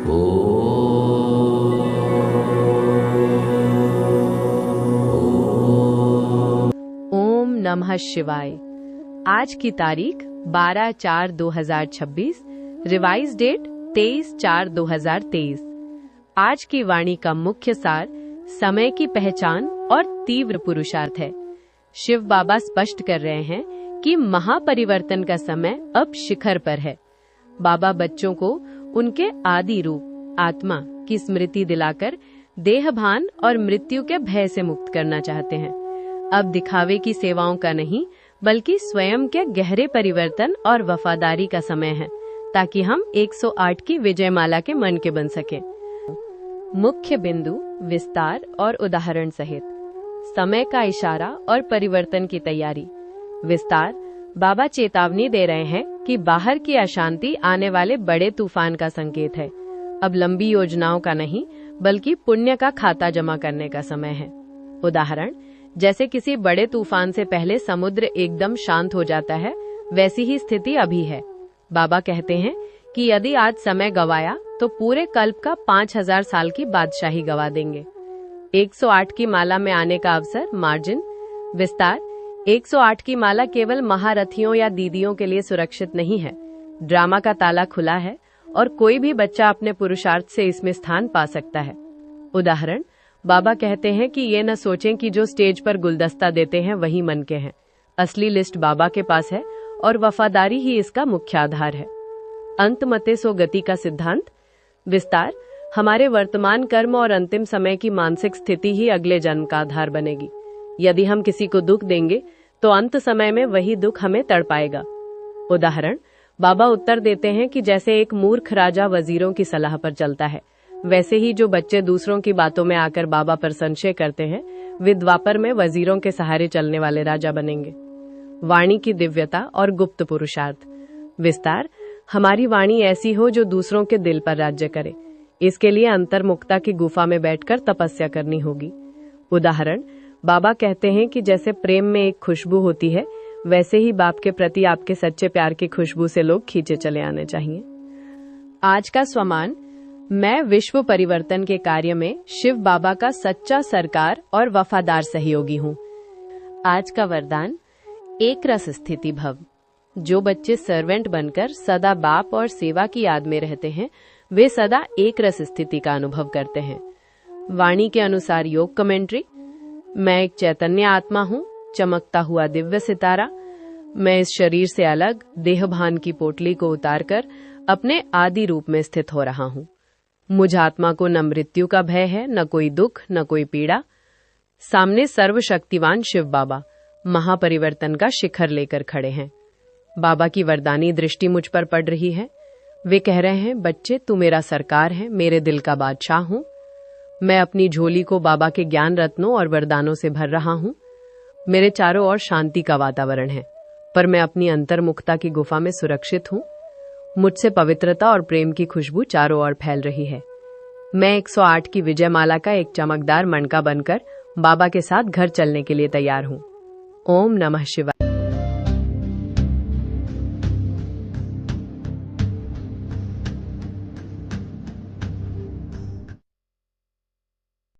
ओम नमः शिवाय। आज की तारीख 12/4/2026, रिवाइज डेट 23/4/2023। आज की वाणी का मुख्य सार समय की पहचान और तीव्र पुरुषार्थ है। शिव बाबा स्पष्ट कर रहे हैं कि महापरिवर्तन का समय अब शिखर पर है। बाबा बच्चों को उनके आदि रूप आत्मा की स्मृति दिलाकर देहभान और मृत्यु के भय से मुक्त करना चाहते हैं। अब दिखावे की सेवाओं का नहीं, बल्कि स्वयं के गहरे परिवर्तन और वफादारी का समय है, ताकि हम 108 की विजय माला के मन के बन सकें। मुख्य बिंदु, विस्तार और उदाहरण सहित समय का इशारा और परिवर्तन की तैयारी। विस्तार, बाबा चेतावनी दे रहे हैं कि बाहर की अशांति आने वाले बड़े तूफान का संकेत है। अब लंबी योजनाओं का नहीं, बल्कि पुण्य का खाता जमा करने का समय है। उदाहरण, जैसे किसी बड़े तूफान से पहले समुद्र एकदम शांत हो जाता है, वैसी ही स्थिति अभी है। बाबा कहते हैं कि यदि आज समय गवाया तो पूरे कल्प का 5000 साल की बादशाही गवा देंगे। 108 की माला में आने का अवसर, मार्जिन। विस्तार, 108 की माला केवल महारथियों या दीदियों के लिए सुरक्षित नहीं है। ड्रामा का ताला खुला है और कोई भी बच्चा अपने पुरुषार्थ से इसमें स्थान पा सकता है। उदाहरण, बाबा कहते हैं कि ये न सोचें कि जो स्टेज पर गुलदस्ता देते हैं वही मन के हैं। असली लिस्ट बाबा के पास है और वफादारी ही इसका मुख्य आधार है। अंत मते सो गति का सिद्धांत। विस्तार, हमारे वर्तमान कर्म और अंतिम समय की मानसिक स्थिति ही अगले जन्म का आधार बनेगी। यदि हम किसी को दुख देंगे तो अंत समय में वही दुख हमें तड़पाएगा। उदाहरण, बाबा उत्तर देते हैं कि जैसे एक मूर्ख राजा वजीरों की सलाह पर चलता है, वैसे ही जो बच्चे दूसरों की बातों में आकर बाबा पर संशय करते हैं, वे द्वापर में वजीरों के सहारे चलने वाले राजा बनेंगे। वाणी की दिव्यता और गुप्त पुरुषार्थ। विस्तार, हमारी वाणी ऐसी हो जो दूसरों के दिल पर राज्य करे। इसके लिए अंतर्मुक्ता की गुफा में बैठकर तपस्या करनी होगी। उदाहरण, बाबा कहते हैं कि जैसे प्रेम में एक खुशबू होती है, वैसे ही बाप के प्रति आपके सच्चे प्यार की खुशबू से लोग खींचे चले आने चाहिए। आज का स्वमान, मैं विश्व परिवर्तन के कार्य में शिव बाबा का सच्चा सरकार और वफादार सहयोगी हूँ। आज का वरदान, एक रस स्थिति भव। जो बच्चे सर्वेंट बनकर सदा बाप और सेवा की याद में रहते हैं, वे सदा एक रस स्थिति का अनुभव करते हैं। वाणी के अनुसार योग कमेंट्री। मैं एक चैतन्य आत्मा हूँ, चमकता हुआ दिव्य सितारा। मैं इस शरीर से अलग देहभान की पोटली को उतारकर अपने आदि रूप में स्थित हो रहा हूँ। मुझ आत्मा को न मृत्यु का भय है, न कोई दुख, न कोई पीड़ा। सामने सर्वशक्तिवान शिव बाबा महापरिवर्तन का शिखर लेकर खड़े हैं। बाबा की वरदानी दृष्टि मुझ पर पड़ रही है। वे कह रहे हैं, बच्चे तू मेरा सरकार है, मेरे दिल का बादशाह हूँ। मैं अपनी झोली को बाबा के ज्ञान रत्नों और वरदानों से भर रहा हूँ। मेरे चारों ओर शांति का वातावरण है, पर मैं अपनी अंतर्मुखता की गुफा में सुरक्षित हूँ। मुझसे पवित्रता और प्रेम की खुशबू चारों ओर फैल रही है। मैं 108 की विजय माला का एक चमकदार मणका बनकर बाबा के साथ घर चलने के लिए तैयार हूँ। ओम नमः शिवाय।